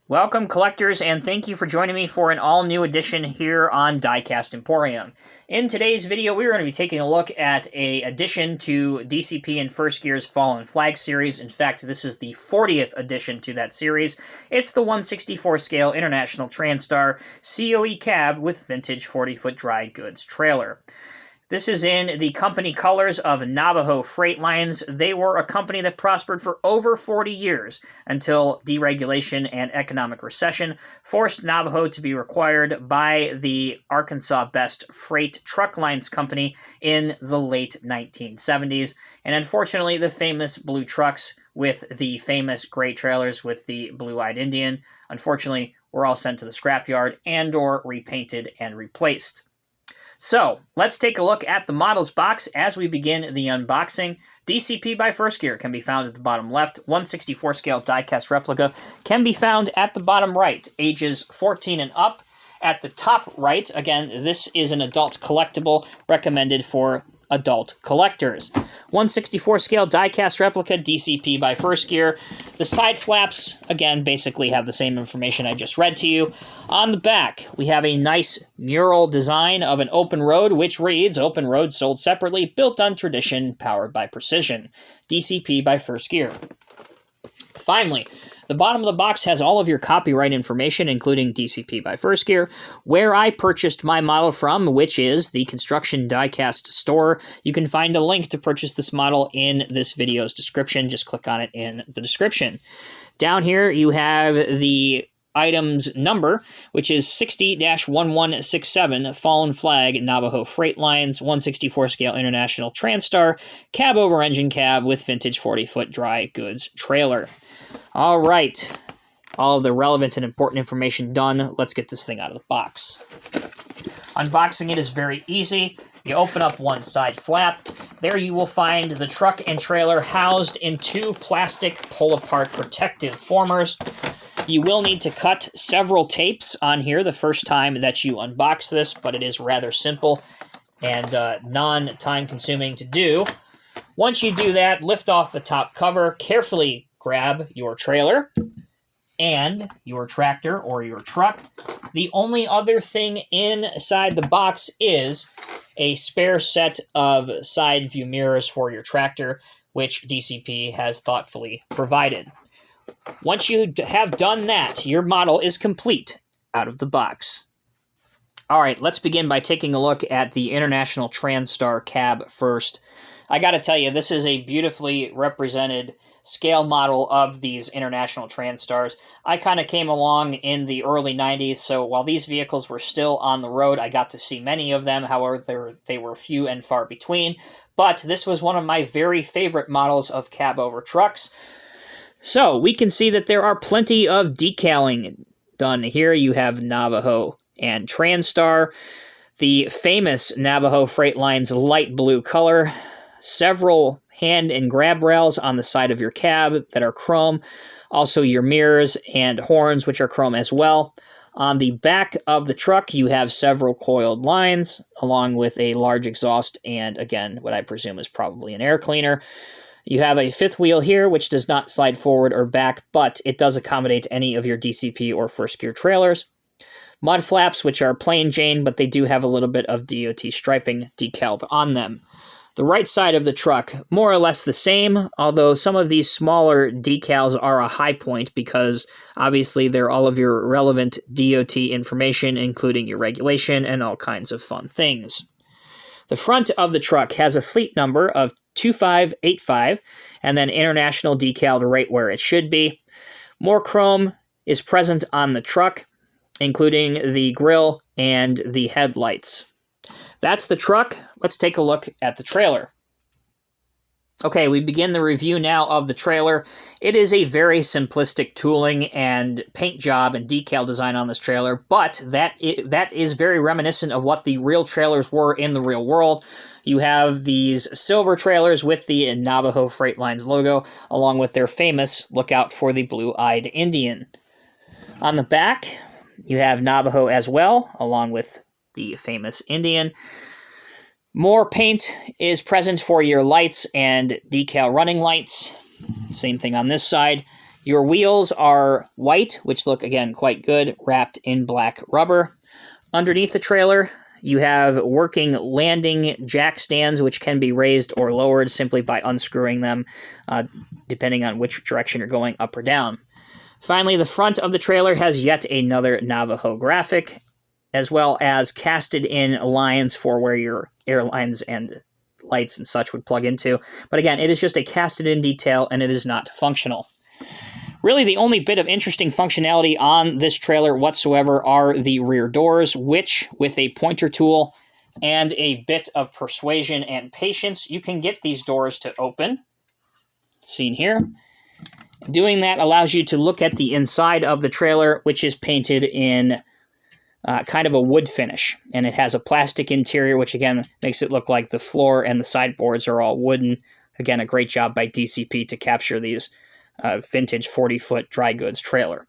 Welcome, collectors, and thank you for joining me for an all-new edition here on Diecast Emporium. In today's video, we're going to be taking a look at an addition to DCP and First Gear's Fallen Flag series. In fact, this is the 40th addition to that series. It's the 1/64 scale International Transtar COE cab with vintage 40-foot dry goods trailer. This is in the company colors of Navajo Freight Lines. They were a company that prospered for over 40 years until deregulation and economic recession forced Navajo to be required by the Arkansas Best Freight Truck Lines Company in the late 1970s. And unfortunately, the famous blue trucks with the famous gray trailers with the blue-eyed Indian, unfortunately, were all sent to the scrapyard and/or repainted and replaced. So, let's take a look at the models box as we begin the unboxing. DCP by First Gear can be found at the bottom left. 1/64 scale diecast replica can be found at the bottom right, ages 14 and up. At the top right, again, this is an adult collectible recommended for adult collectors. 1/64 scale diecast replica DCP by First Gear. The side flaps, again, basically have the same information I just read to you. On the back, we have a nice mural design of an open road, which reads, "Open road sold separately, built on tradition, powered by precision. DCP by First Gear." Finally, the bottom of the box has all of your copyright information, including DCP by First Gear, where I purchased my model from, which is the Construction Diecast store. You can find a link to purchase this model in this video's description. Just click on it in the description. Down here, you have the item's number, which is 60-1167, Fallen Flag, Navajo Freight Lines, 1/64 scale International Transtar, cab over engine cab with vintage 40-foot dry goods trailer. All right, all of the relevant and important information done. Let's get this thing out of the box. Unboxing it is very easy. You open up one side flap. There you will find the truck and trailer housed in two plastic pull-apart protective formers. You will need to cut several tapes on here the first time that you unbox this, but it is rather simple and non-time consuming to do. Once you do that, lift off the top cover, carefully grab your trailer and your tractor or your truck. The only other thing inside the box is a spare set of side view mirrors for your tractor, which DCP has thoughtfully provided. Once you have done that, your model is complete out of the box. All right, let's begin by taking a look at the International Transtar cab first. I gotta tell you, this is a beautifully represented scale model of these International Transtars. I kind of came along in the early 90s, so while these vehicles were still on the road, I got to see many of them. However, they were few and far between. But this was one of my very favorite models of cab over trucks. So we can see that there are plenty of decaling done here. You have Navajo and Transtar, the famous Navajo Freight Lines light blue color, several hand and grab rails on the side of your cab that are chrome, also your mirrors and horns, which are chrome as well. On the back of the truck, you have several coiled lines, along with a large exhaust and, again, what I presume is probably an air cleaner. You have a fifth wheel here, which does not slide forward or back, but it does accommodate any of your DCP or First Gear trailers. Mud flaps, which are plain Jane, but they do have a little bit of DOT striping decaled on them. The right side of the truck, more or less the same, although some of these smaller decals are a high point because obviously they're all of your relevant DOT information, including your regulation and all kinds of fun things. The front of the truck has a fleet number of 2585 and then international decaled right where it should be. More chrome is present on the truck, including the grille and the headlights. That's the truck. Let's take a look at the trailer. Okay, we begin the review now of the trailer. It is a very simplistic tooling and paint job and decal design on this trailer, but that is very reminiscent of what the real trailers were in the real world. You have these silver trailers with the Navajo Freight Lines logo, along with their famous "Look out for the blue-eyed Indian." On the back, you have Navajo as well, along with the famous Indian. More paint is present for your lights and decal running lights. Same thing on this side. Your wheels are white, which look, again, quite good, wrapped in black rubber. Underneath the trailer, you have working landing jack stands, which can be raised or lowered simply by unscrewing them, depending on which direction you're going, up or down. Finally, the front of the trailer has yet another Navajo graphic, as well as casted-in lines for where your airlines and lights and such would plug into. But again, it is just a casted-in detail, and it is not functional. Really, the only bit of interesting functionality on this trailer whatsoever are the rear doors, which, with a pointer tool and a bit of persuasion and patience, you can get these doors to open. Seen here. Doing that allows you to look at the inside of the trailer, which is painted in kind of a wood finish. And it has a plastic interior, which again makes it look like the floor and the sideboards are all wooden. Again, a great job by DCP to capture these vintage 40-foot dry goods trailer.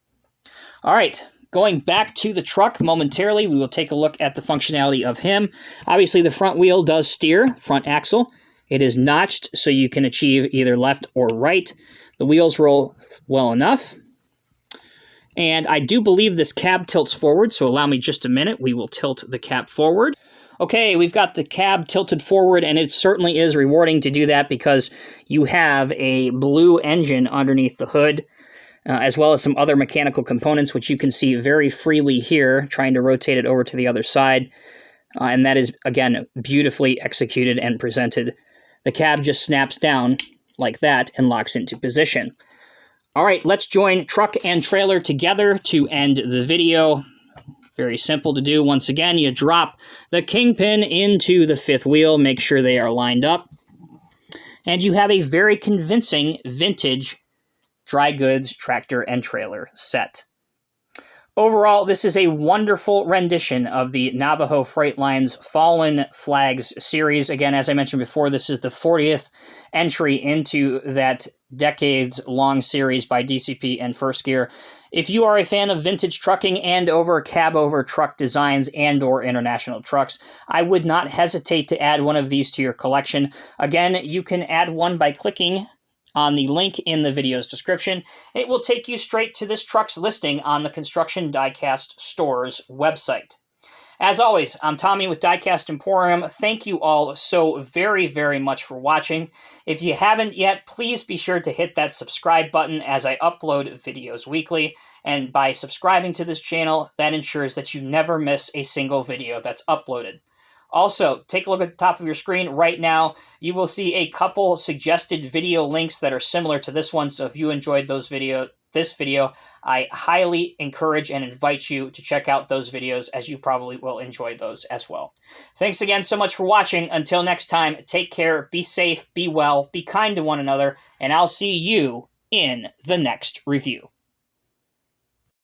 All right, going back to the truck momentarily, we will take a look at the functionality of him. Obviously, the front wheel does steer, front axle. It is notched, so you can achieve either left or right. The wheels roll well enough. And I do believe this cab tilts forward, so allow me just a minute. We will tilt the cab forward. Okay, we've got the cab tilted forward, and it certainly is rewarding to do that because you have a blue engine underneath the hood, as well as some other mechanical components, which you can see very freely here, trying to rotate it over to the other side. And that is, again, beautifully executed and presented. The cab just snaps down like that and locks into position. All right, let's join truck and trailer together to end the video. Very simple to do. Once again, you drop the kingpin into the fifth wheel, make sure they are lined up, and you have a very convincing vintage dry goods tractor and trailer set. Overall, this is a wonderful rendition of the Navajo Freight Lines Fallen Flags series. Again, as I mentioned before, this is the 40th entry into that decades-long series by DCP and First Gear. If you are a fan of vintage trucking and cab-over truck designs and or international trucks, I would not hesitate to add one of these to your collection. Again, you can add one by clicking on the link in the video's description. It will take you straight to this truck's listing on the Construction Diecast Store's website. As always, I'm Tommy with Diecast Emporium. Thank you all so very, very much for watching. If you haven't yet, please be sure to hit that subscribe button as I upload videos weekly. And by subscribing to this channel, that ensures that you never miss a single video that's uploaded. Also, take a look at the top of your screen right now. You will see a couple suggested video links that are similar to this one. So if you enjoyed this video, I highly encourage and invite you to check out those videos, as you probably will enjoy those as well. Thanks again so much for watching. Until next time, take care, be safe, be well, be kind to one another, and I'll see you in the next review.